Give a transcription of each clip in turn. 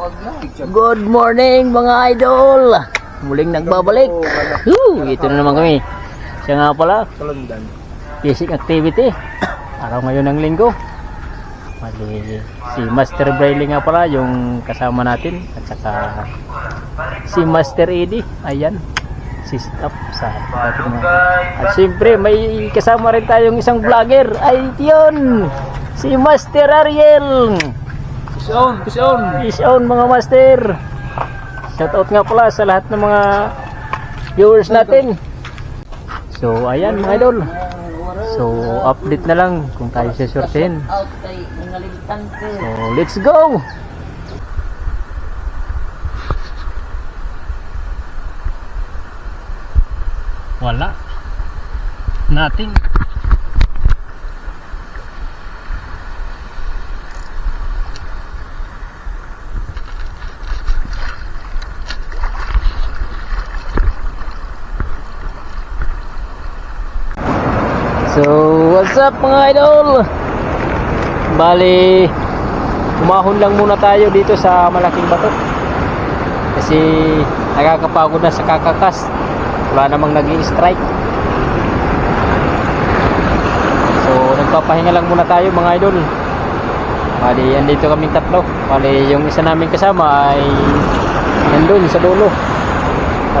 Good morning mga idol. Muling nagbabalik. Ito na naman kami. Siya nga pala, basic activity. Araw ngayon ng linggo. Mali, si Master Braille nga pala yung kasama natin. At saka si Master Eddie. Ayan, si staff sa ating mga. At siyempre may kasama rin tayong isang vlogger. Ay yun, si Master Ariel. Peace on mga master. Shoutout nga pala sa lahat ng mga viewers natin. So ayan mga idol. So update na lang kung tayo sisortehin. So let's go. Wala. Nothing. So, what's up mga idol? Bali, umahon lang muna tayo dito sa malaking bato. Kasi nakakapagod na sa kakakas. Wala namang nag-i-strike. So, nagpapahinga lang muna tayo mga idol. Bali, andito kaming tatlo. Bali, yung isa namin kasama ay nandun sa dulo.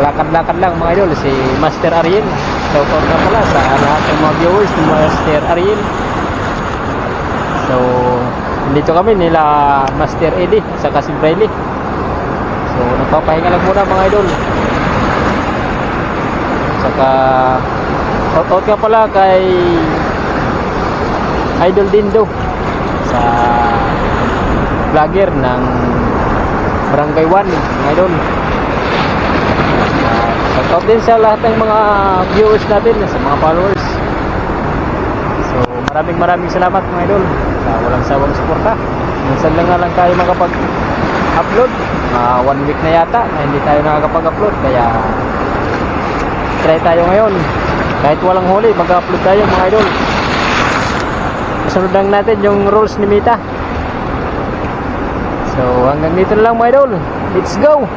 Malakad-lakad lang mga idol, si Master Ariel. Shoutout na pala sa lahat ng mga viewers ni Master Ariel. So, dito kami nila Master Eddie sa si Braille. So, nagpapahinga lang muna mga idol. Saka, shoutout ka pala kay Idol Dindo sa vlogger ng Barangay 1 mga idol. Shoutout din sa lahat ng mga viewers natin, sa mga followers. So maraming salamat mga idol sa walang sawang suporta. Minsan lang tayo makapag-upload. 1 week na yata na hindi tayo nakakapag-upload. Kaya try tayo ngayon. Kahit walang huli, mag-upload tayo mga idol. Sunod lang natin yung rules ni Mita. So hanggang dito na lang mga idol. Let's go!